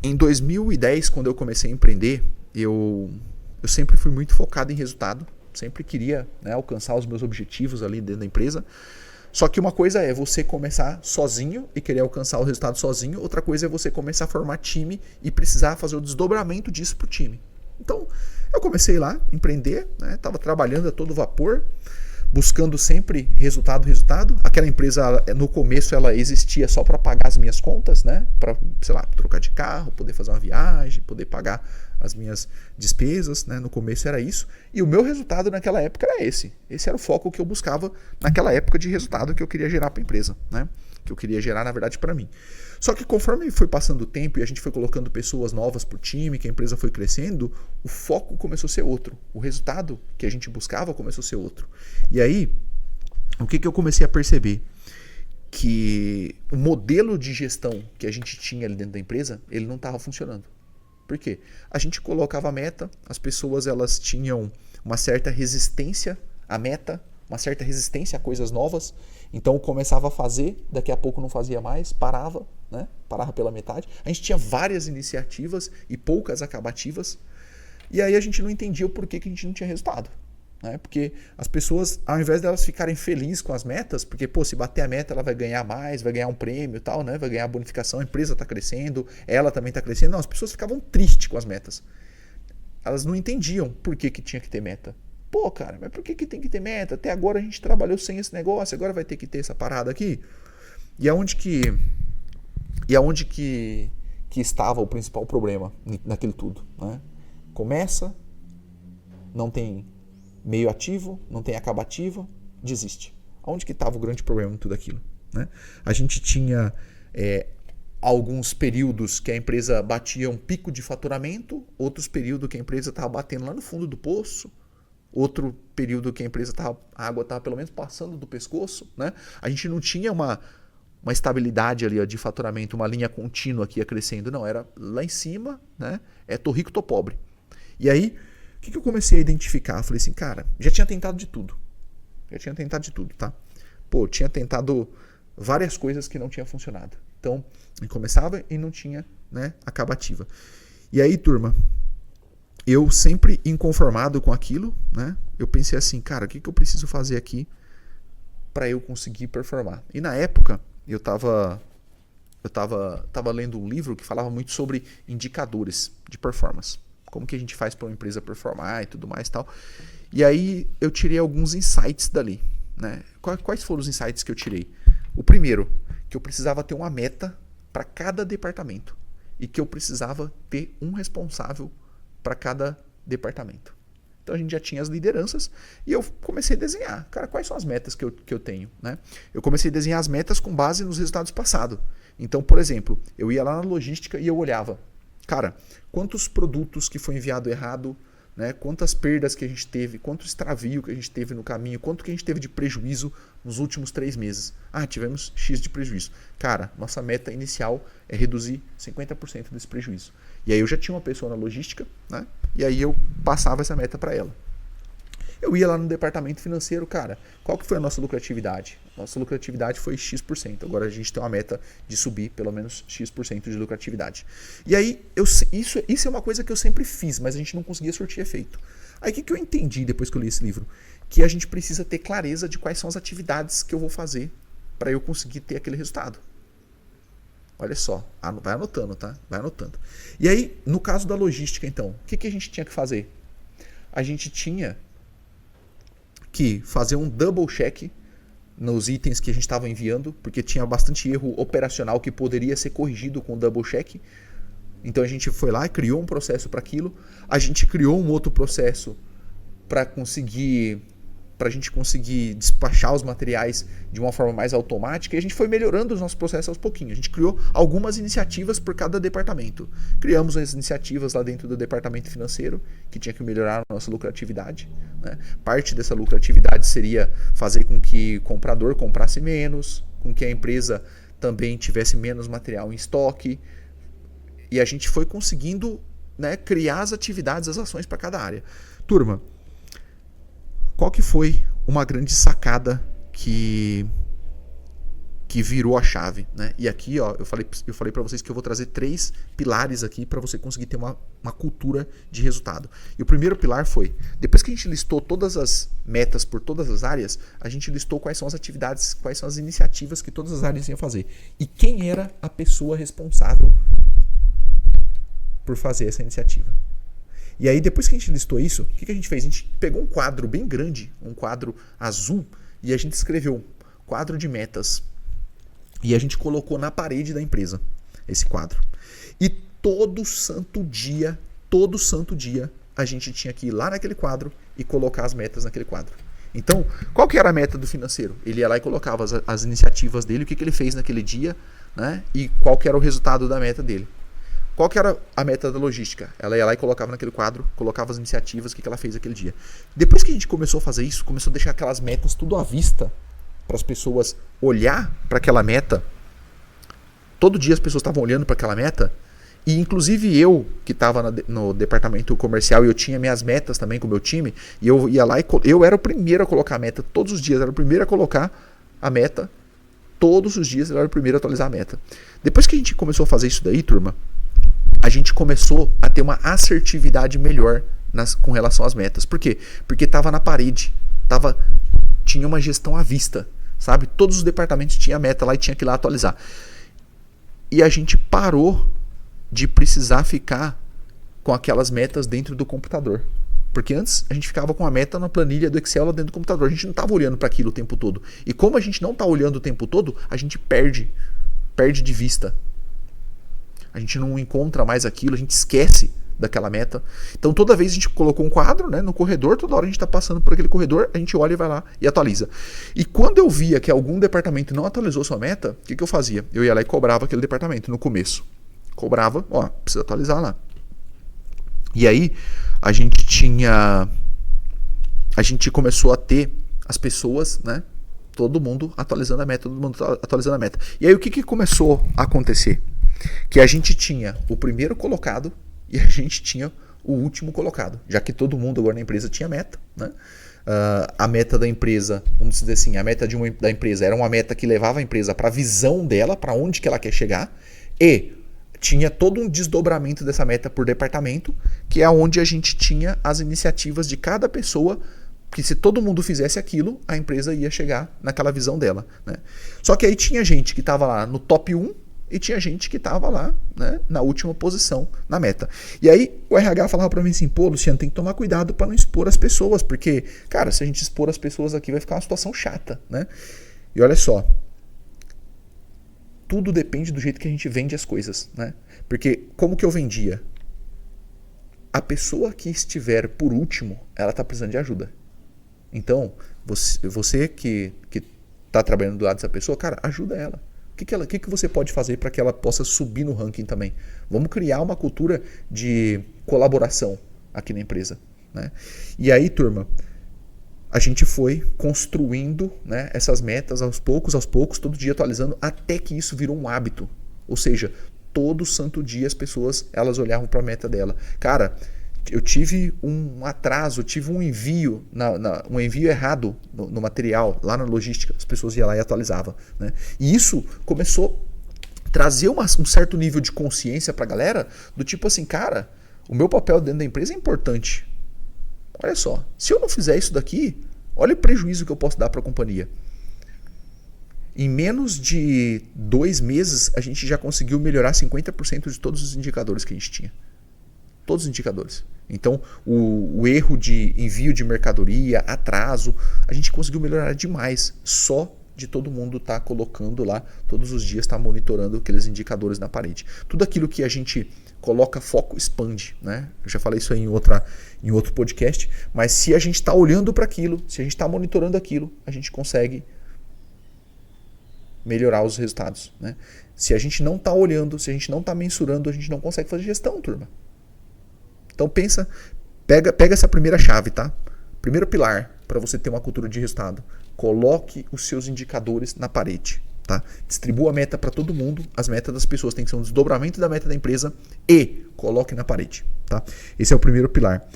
Em 2010, quando eu comecei a empreender, eu sempre fui muito focado em resultado, sempre queria, né, alcançar os meus objetivos ali dentro da empresa. Só que uma coisa é você começar sozinho e querer alcançar o resultado sozinho, outra coisa é você começar a formar time e precisar fazer o desdobramento disso pro time. Então, eu comecei lá, empreender, né? Tava trabalhando a todo vapor, buscando sempre resultado, resultado. Aquela empresa, no começo, ela existia só para pagar as minhas contas, né? Para, sei lá, trocar de carro, poder fazer uma viagem, poder pagar as minhas despesas, né? No começo era isso. E o meu resultado naquela época era esse. Esse era o foco que eu buscava naquela época de resultado que eu queria gerar para a empresa, né? Que eu queria gerar, na verdade, para mim. Só que conforme foi passando o tempo e a gente foi colocando pessoas novas pro time, que a empresa foi crescendo, o foco começou a ser outro. O resultado que a gente buscava começou a ser outro. E aí, o que eu comecei a perceber? Que o modelo de gestão que a gente tinha ali dentro da empresa, ele não estava funcionando. Por quê? A gente colocava a meta, as pessoas elas tinham uma certa resistência à meta, uma certa resistência a coisas novas. Então começava a fazer, daqui a pouco não fazia mais, parava, né? Parava pela metade. A gente tinha várias iniciativas e poucas acabativas. E aí a gente não entendia o porquê que a gente não tinha resultado. Né? Porque as pessoas, ao invés delas ficarem felizes com as metas, porque pô, se bater a meta ela vai ganhar mais, vai ganhar um prêmio e tal, né? Vai ganhar bonificação, a empresa está crescendo, ela também está crescendo. Não, as pessoas ficavam tristes com as metas. Elas não entendiam por que tinha que ter meta. Pô, cara, mas por que tem que ter meta? Até agora a gente trabalhou sem esse negócio, agora vai ter que ter essa parada aqui. E aonde que que estava o principal problema naquilo tudo, né? Começa, não tem meio ativo, não tem acabativo, desiste. Aonde que estava o grande problema em tudo aquilo, né? A gente tinha alguns períodos que a empresa batia um pico de faturamento, outros períodos que a empresa estava batendo lá no fundo do poço, outro período que a empresa a água estava pelo menos passando do pescoço, né? A gente não tinha uma estabilidade ali de faturamento, uma linha contínua que ia crescendo, não, era lá em cima, né? Tô rico, tô pobre. E aí, o que eu comecei a identificar? Eu falei assim, cara, já tinha tentado de tudo. Já tinha tentado de tudo, tá? Pô, tinha tentado várias coisas que não tinha funcionado. Então, eu começava e não tinha, né, acabativa. E aí, turma, eu sempre inconformado com aquilo, né? Eu pensei assim, cara, o que eu preciso fazer aqui para eu conseguir performar? E na época, eu tava lendo um livro que falava muito sobre indicadores de performance. Como que a gente faz para uma empresa performar e tudo mais e tal. E aí eu tirei alguns insights dali, né? Quais foram os insights que eu tirei? O primeiro, que eu precisava ter uma meta para cada departamento e que eu precisava ter um responsável para cada departamento. Então a gente já tinha as lideranças e eu comecei a desenhar. Cara, quais são as metas que eu tenho? Né? Eu comecei a desenhar as metas com base nos resultados passados. Então, por exemplo, eu ia lá na logística e eu olhava, cara, quantos produtos que foi enviado errado, né? Quantas perdas que a gente teve, quanto extravio que a gente teve no caminho, quanto que a gente teve de prejuízo nos últimos 3 meses. Ah, tivemos X de prejuízo. Cara, nossa meta inicial é reduzir 50% desse prejuízo. E aí eu já tinha uma pessoa na logística, né? E aí eu passava essa meta para ela. Eu ia lá no departamento financeiro, cara, qual que foi a nossa lucratividade? Nossa lucratividade foi X%. Agora a gente tem uma meta de subir pelo menos X% de lucratividade. E aí, isso é uma coisa que eu sempre fiz, mas a gente não conseguia surtir efeito. Aí o que eu entendi depois que eu li esse livro? Que a gente precisa ter clareza de quais são as atividades que eu vou fazer para eu conseguir ter aquele resultado. Olha só, vai anotando, tá? Vai anotando. E aí, no caso da logística, então, o que a gente tinha que fazer? A gente tinha que fazer um double check nos itens que a gente estava enviando, porque tinha bastante erro operacional que poderia ser corrigido com o double check. Então a gente foi lá e criou um processo para aquilo. A gente criou um outro processo para a gente conseguir despachar os materiais de uma forma mais automática, e a gente foi melhorando os nossos processos aos pouquinhos. A gente criou algumas iniciativas por cada departamento. Criamos as iniciativas lá dentro do departamento financeiro, que tinha que melhorar a nossa lucratividade, né? Parte dessa lucratividade seria fazer com que o comprador comprasse menos, com que a empresa também tivesse menos material em estoque, e a gente foi conseguindo, né, criar as atividades, as ações para cada área. Turma, qual que foi uma grande sacada que que virou a chave, né? E aqui, ó, eu falei para vocês que eu vou trazer 3 pilares aqui para você conseguir ter uma cultura de resultado. E o primeiro pilar foi, depois que a gente listou todas as metas por todas as áreas, a gente listou quais são as atividades, quais são as iniciativas que todas as áreas iam fazer. E quem era a pessoa responsável por fazer essa iniciativa. E aí, depois que a gente listou isso, o que a gente fez? A gente pegou um quadro bem grande, um quadro azul, e a gente escreveu quadro de metas. E a gente colocou na parede da empresa esse quadro. E todo santo dia, a gente tinha que ir lá naquele quadro e colocar as metas naquele quadro. Então, qual que era a meta do financeiro? Ele ia lá e colocava as iniciativas dele, o que ele fez naquele dia, né? E qual que era o resultado da meta dele. Qual que era a meta da logística? Ela ia lá e colocava naquele quadro, colocava as iniciativas, o que ela fez aquele dia. Depois que a gente começou a fazer isso, começou a deixar aquelas metas tudo à vista, para as pessoas olhar para aquela meta. Todo dia as pessoas estavam olhando para aquela meta. E inclusive eu, que estava no departamento comercial, e eu tinha minhas metas também com o meu time, e eu ia lá e eu era o primeiro a colocar a meta todos os dias, era o primeiro a colocar a meta todos os dias, eu era o primeiro a atualizar a meta. Depois que a gente começou a fazer isso daí, turma, a gente começou a ter uma assertividade melhor com relação às metas. Por quê? Porque estava na parede, tinha uma gestão à vista, sabe? Todos os departamentos tinham meta lá e tinha que ir lá atualizar. E a gente parou de precisar ficar com aquelas metas dentro do computador. Porque antes a gente ficava com a meta na planilha do Excel lá dentro do computador. A gente não estava olhando para aquilo o tempo todo. E como a gente não está olhando o tempo todo, a gente perde de vista. A gente não encontra mais aquilo, a gente esquece daquela meta. Então toda vez a gente colocou um quadro, né, no corredor, toda hora a gente está passando por aquele corredor, a gente olha e vai lá e atualiza. E quando eu via que algum departamento não atualizou sua meta, o que eu fazia? Eu ia lá e cobrava aquele departamento no começo. Cobrava, precisa atualizar lá. E aí a gente começou a ter as pessoas, né, todo mundo atualizando a meta, E aí o que começou a acontecer? Que a gente tinha o primeiro colocado e a gente tinha o último colocado, já que todo mundo agora na empresa tinha meta, né? A meta da empresa, vamos dizer assim, a meta da empresa era uma meta que levava a empresa para a visão dela, para onde que ela quer chegar, e tinha todo um desdobramento dessa meta por departamento, que é onde a gente tinha as iniciativas de cada pessoa, que se todo mundo fizesse aquilo, a empresa ia chegar naquela visão dela, né? Só que aí tinha gente que estava lá no top 1, e tinha gente que estava lá, né, na última posição na meta. E aí o RH falava para mim assim, pô, Luciano, tem que tomar cuidado para não expor as pessoas, porque, cara, se a gente expor as pessoas aqui vai ficar uma situação chata, né? E olha só, tudo depende do jeito que a gente vende as coisas, né? Porque como que eu vendia? A pessoa que estiver por último, ela está precisando de ajuda. Então, você que está trabalhando do lado dessa pessoa, cara, ajuda ela. O que você pode fazer para que ela possa subir no ranking também? Vamos criar uma cultura de colaboração aqui na empresa, né? E aí, turma, a gente foi construindo, né, essas metas aos poucos, todo dia atualizando, até que isso virou um hábito. Ou seja, todo santo dia as pessoas elas olhavam para a meta dela. Cara, eu tive um atraso, tive um envio, um envio errado no material, lá na logística, as pessoas iam lá e atualizavam, né? E isso começou a trazer um certo nível de consciência para a galera, do tipo assim, cara, o meu papel dentro da empresa é importante. Olha só, se eu não fizer isso daqui, olha o prejuízo que eu posso dar para a companhia. Em menos de 2 meses, a gente já conseguiu melhorar 50% de todos os indicadores que a gente tinha. Todos os indicadores. Então, o erro de envio de mercadoria, atraso, a gente conseguiu melhorar demais. Só de todo mundo estar colocando lá, todos os dias estar monitorando aqueles indicadores na parede. Tudo aquilo que a gente coloca foco expande, né? Eu já falei isso aí em outro podcast, mas se a gente está olhando para aquilo, se a gente está monitorando aquilo, a gente consegue melhorar os resultados, né? Se a gente não está olhando, se a gente não está mensurando, a gente não consegue fazer gestão, turma. Então pega essa primeira chave, tá? Primeiro pilar para você ter uma cultura de resultado. Coloque os seus indicadores na parede, tá? Distribua a meta para todo mundo. As metas das pessoas têm que ser um desdobramento da meta da empresa e coloque na parede, tá? Esse é o primeiro pilar.